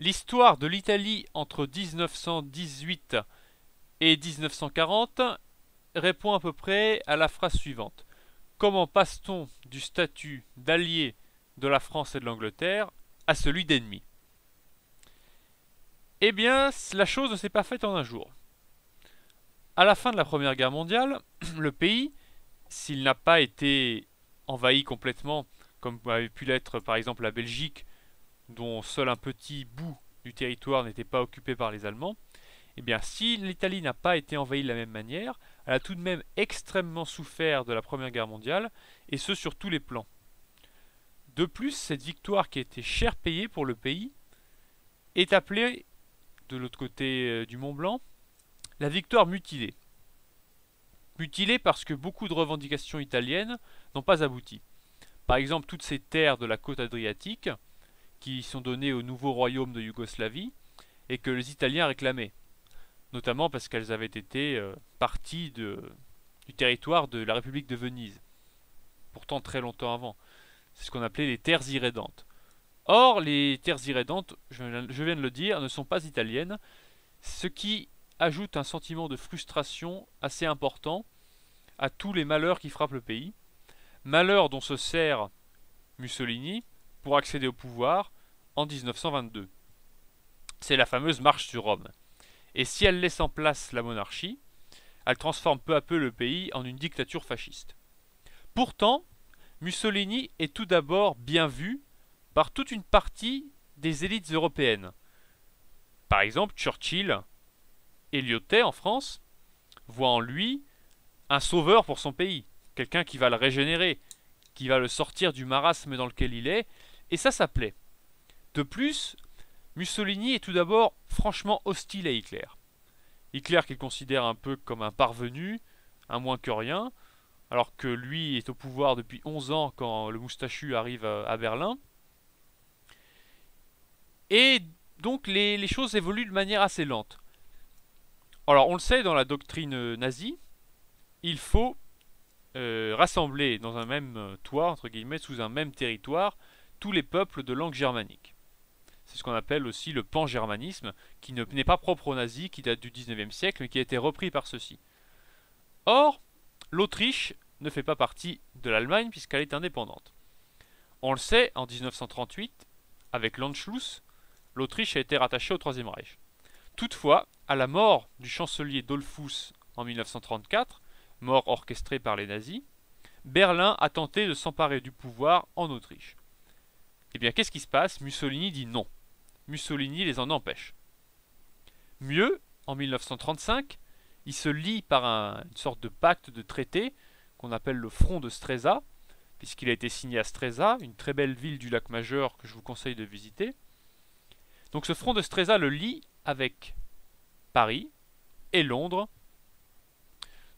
L'histoire de l'Italie entre 1918 et 1940 répond à peu près à la phrase suivante. Comment passe-t-on du statut d'allié de la France et de l'Angleterre à celui d'ennemi? Eh bien, la chose ne s'est pas faite en un jour. À la fin de la Première Guerre mondiale, le pays, s'il n'a pas été envahi complètement, comme avait pu l'être par exemple la Belgique, dont seul un petit bout du territoire n'était pas occupé par les Allemands, eh bien, si l'Italie n'a pas été envahie de la même manière, elle a tout de même extrêmement souffert de la Première Guerre mondiale, et ce sur tous les plans. De plus, cette victoire qui a été cher payée pour le pays est appelée, de l'autre côté du Mont Blanc, la victoire mutilée. Mutilée parce que beaucoup de revendications italiennes n'ont pas abouti. Par exemple, toutes ces terres de la côte adriatique qui sont données au nouveau royaume de Yougoslavie et que les Italiens réclamaient, notamment parce qu'elles avaient été parties du territoire de la République de Venise, pourtant très longtemps avant. C'est ce qu'on appelait les terres irrédentes. Or, les terres irrédentes, je viens de le dire, ne sont pas italiennes, ce qui ajoute un sentiment de frustration assez important à tous les malheurs qui frappent le pays, malheurs dont se sert Mussolini pour accéder au pouvoir en 1922. C'est la fameuse marche sur Rome. Et si elle laisse en place la monarchie, elle transforme peu à peu le pays en une dictature fasciste. Pourtant, Mussolini est tout d'abord bien vu par toute une partie des élites européennes. Par exemple, Churchill, Eliotet en France, voit en lui un sauveur pour son pays, quelqu'un qui va le régénérer, qui va le sortir du marasme dans lequel il est, et ça plaît. De plus, Mussolini est tout d'abord franchement hostile à Hitler. Hitler qu'il considère un peu comme un parvenu, un moins que rien, alors que lui est au pouvoir depuis 11 ans quand le moustachu arrive à Berlin. Et donc les choses évoluent de manière assez lente. Alors on le sait dans la doctrine nazie, il faut rassembler dans un même toit, entre guillemets, sous un même territoire, tous les peuples de langue germanique. C'est ce qu'on appelle aussi le pan-germanisme, qui n'est pas propre aux nazis, qui date du 19e siècle, mais qui a été repris par ceux-ci. Or, l'Autriche ne fait pas partie de l'Allemagne puisqu'elle est indépendante. On le sait, en 1938, avec l'Anschluss, l'Autriche a été rattachée au Troisième Reich. Toutefois, à la mort du chancelier Dollfuss en 1934, mort orchestrée par les nazis, Berlin a tenté de s'emparer du pouvoir en Autriche. Eh bien, qu'est-ce qui se passe? Mussolini dit non. Mussolini les en empêche. Mieux, en 1935, il se lie par une sorte de pacte de traité qu'on appelle le Front de Stresa, puisqu'il a été signé à Stresa, une très belle ville du lac Majeur que je vous conseille de visiter. Donc ce Front de Stresa le lie avec Paris et Londres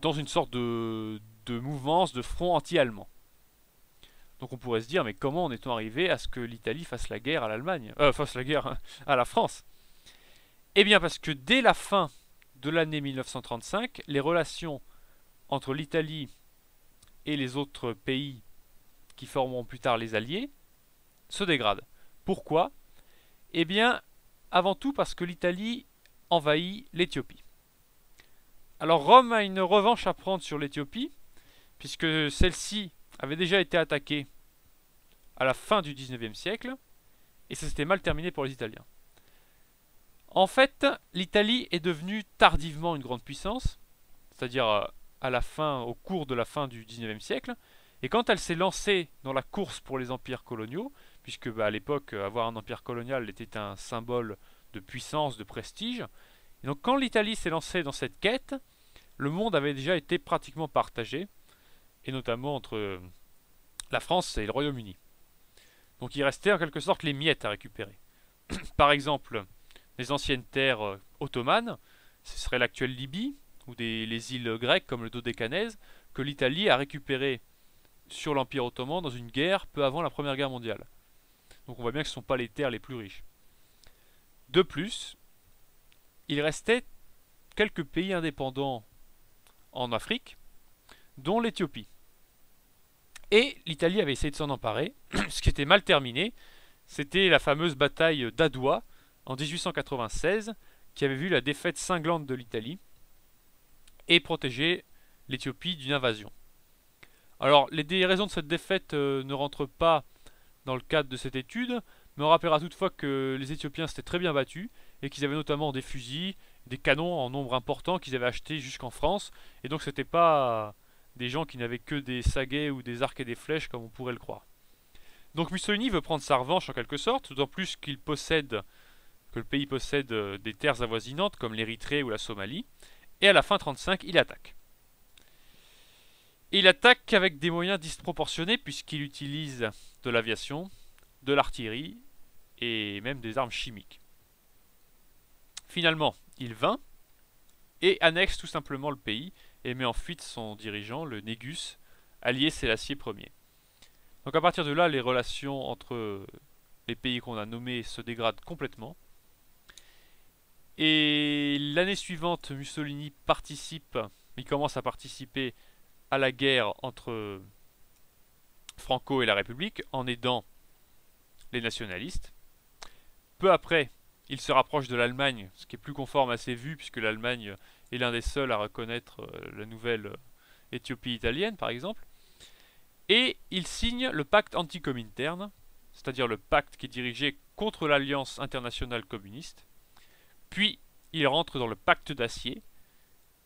dans une sorte de mouvance de front anti-allemand. Donc on pourrait se dire, mais comment en est-on arrivé à ce que l'Italie fasse la guerre à l'Allemagne fasse la guerre à la France? Eh bien parce que dès la fin de l'année 1935, les relations entre l'Italie et les autres pays qui formeront plus tard les Alliés se dégradent. Pourquoi? Eh bien, avant tout parce que l'Italie envahit l'Éthiopie. Alors Rome a une revanche à prendre sur l'Éthiopie, puisque celle-ci avait déjà été attaquée à la fin du 19e siècle, et ça s'était mal terminé pour les Italiens. En fait, l'Italie est devenue tardivement une grande puissance, c'est-à-dire au cours de la fin du 19e siècle, et quand elle s'est lancée dans la course pour les empires coloniaux, puisque à l'époque, avoir un empire colonial était un symbole de puissance, de prestige, et donc quand l'Italie s'est lancée dans cette quête, le monde avait déjà été pratiquement partagé, et notamment entre la France et le Royaume-Uni. Donc il restait en quelque sorte les miettes à récupérer. Par exemple, les anciennes terres ottomanes, ce serait l'actuelle Libye, ou les îles grecques comme le Dodécanèse, que l'Italie a récupérées sur l'Empire ottoman dans une guerre peu avant la Première Guerre mondiale. Donc on voit bien que ce ne sont pas les terres les plus riches. De plus, il restait quelques pays indépendants en Afrique, dont l'Éthiopie. Et l'Italie avait essayé de s'en emparer, ce qui était mal terminé. C'était la fameuse bataille d'Adwa en 1896, qui avait vu la défaite cinglante de l'Italie et protégé l'Éthiopie d'une invasion. Alors, les raisons de cette défaite ne rentrent pas dans le cadre de cette étude, mais on rappellera toutefois que les Éthiopiens s'étaient très bien battus et qu'ils avaient notamment des fusils, des canons en nombre important qu'ils avaient achetés jusqu'en France, et donc c'était pas des gens qui n'avaient que des saguets ou des arcs et des flèches comme on pourrait le croire. Donc Mussolini veut prendre sa revanche en quelque sorte, d'autant plus que le pays possède des terres avoisinantes comme l'Érythrée ou la Somalie, et à la fin 1935, il attaque. Et il attaque avec des moyens disproportionnés puisqu'il utilise de l'aviation, de l'artillerie et même des armes chimiques. Finalement, il vainc et annexe tout simplement le pays et met en fuite son dirigeant, le Négus, Haïlé Sélassié Ier. Donc à partir de là, les relations entre les pays qu'on a nommés se dégradent complètement. Et l'année suivante, Mussolini il commence à participer à la guerre entre Franco et la République en aidant les nationalistes. Peu après, il se rapproche de l'Allemagne, ce qui est plus conforme à ses vues, puisque l'Allemagne est l'un des seuls à reconnaître la nouvelle Éthiopie italienne, par exemple. Et il signe le pacte anti-Comintern, c'est-à-dire le pacte qui est dirigé contre l'Alliance internationale communiste. Puis, il rentre dans le pacte d'Acier,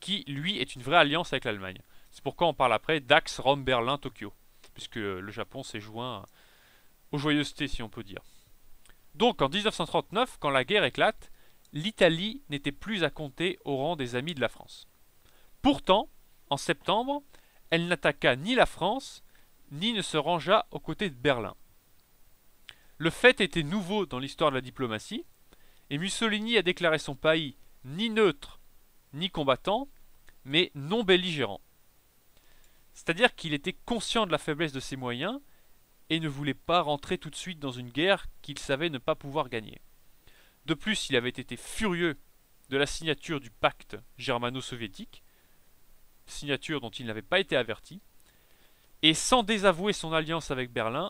qui, lui, est une vraie alliance avec l'Allemagne. C'est pourquoi on parle après d'Axe Rome-Berlin-Tokyo, puisque le Japon s'est joint aux joyeusetés, si on peut dire. Donc en 1939, quand la guerre éclate, l'Italie n'était plus à compter au rang des amis de la France. Pourtant, en septembre, elle n'attaqua ni la France, ni ne se rangea aux côtés de Berlin. Le fait était nouveau dans l'histoire de la diplomatie, et Mussolini a déclaré son pays ni neutre, ni combattant, mais non belligérant. C'est-à-dire qu'il était conscient de la faiblesse de ses moyens et ne voulait pas rentrer tout de suite dans une guerre qu'il savait ne pas pouvoir gagner. De plus, il avait été furieux de la signature du pacte germano-soviétique, signature dont il n'avait pas été averti, et sans désavouer son alliance avec Berlin,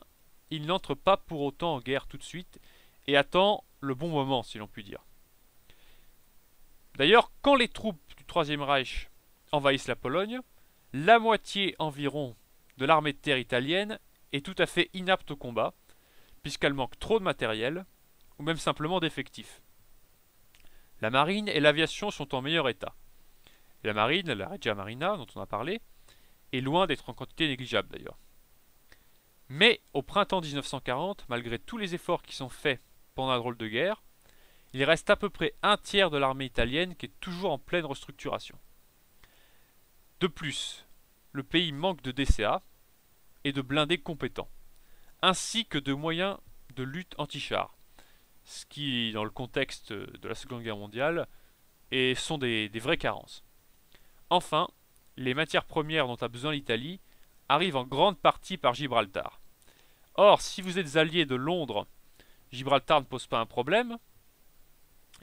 il n'entre pas pour autant en guerre tout de suite et attend le bon moment, si l'on peut dire. D'ailleurs, quand les troupes du Troisième Reich envahissent la Pologne, la moitié environ de l'armée de terre italienne est tout à fait inapte au combat, puisqu'elle manque trop de matériel, ou même simplement d'effectifs. La marine et l'aviation sont en meilleur état. La marine, la Regia Marina, dont on a parlé, est loin d'être en quantité négligeable d'ailleurs. Mais au printemps 1940, malgré tous les efforts qui sont faits pendant la drôle de guerre, il reste à peu près un tiers de l'armée italienne qui est toujours en pleine restructuration. De plus, le pays manque de DCA et de blindés compétents, ainsi que de moyens de lutte anti-chars, ce qui, dans le contexte de la Seconde Guerre mondiale, sont des vraies carences. Enfin, les matières premières dont a besoin l'Italie arrivent en grande partie par Gibraltar. Or, si vous êtes allié de Londres, Gibraltar ne pose pas un problème,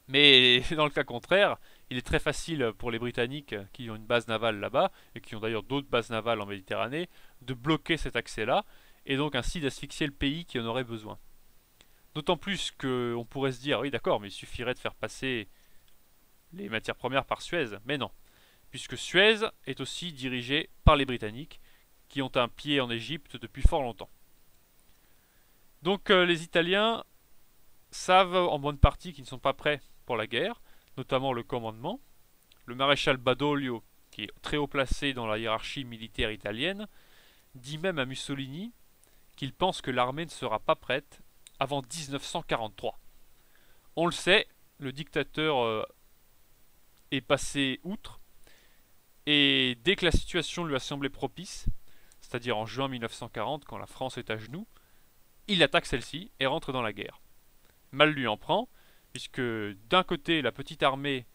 mais dans le cas contraire, il est très facile pour les Britanniques qui ont une base navale là-bas, et qui ont d'ailleurs d'autres bases navales en Méditerranée, de bloquer cet accès-là, et donc ainsi d'asphyxier le pays qui en aurait besoin. D'autant plus qu'on pourrait se dire, oui d'accord, mais il suffirait de faire passer les matières premières par Suez, mais non, puisque Suez est aussi dirigée par les Britanniques, qui ont un pied en Égypte depuis fort longtemps. Donc les Italiens savent en bonne partie qu'ils ne sont pas prêts pour la guerre, notamment le commandement. Le maréchal Badoglio, qui est très haut placé dans la hiérarchie militaire italienne, dit même à Mussolini qu'il pense que l'armée ne sera pas prête avant 1943. On le sait, le dictateur est passé outre, et dès que la situation lui a semblé propice, c'est-à-dire en juin 1940, quand la France est à genoux, il attaque celle-ci et rentre dans la guerre. Mal lui en prend, puisque d'un côté la petite armée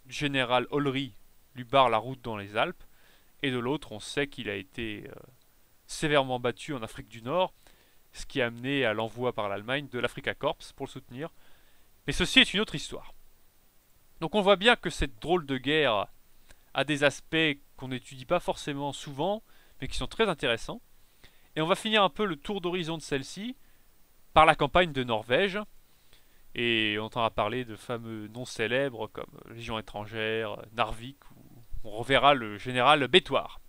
du général Olry lui barre la route dans les Alpes, et de l'autre on sait qu'il a été sévèrement battu en Afrique du Nord, ce qui a amené à l'envoi par l'Allemagne de l'Africa Corps pour le soutenir. Mais ceci est une autre histoire. Donc on voit bien que cette drôle de guerre a des aspects qu'on n'étudie pas forcément souvent, mais qui sont très intéressants. Et on va finir un peu le tour d'horizon de celle-ci par la campagne de Norvège. Et on entendra parler de fameux noms célèbres comme Légion étrangère, Narvik, ou on reverra le général Bétoir.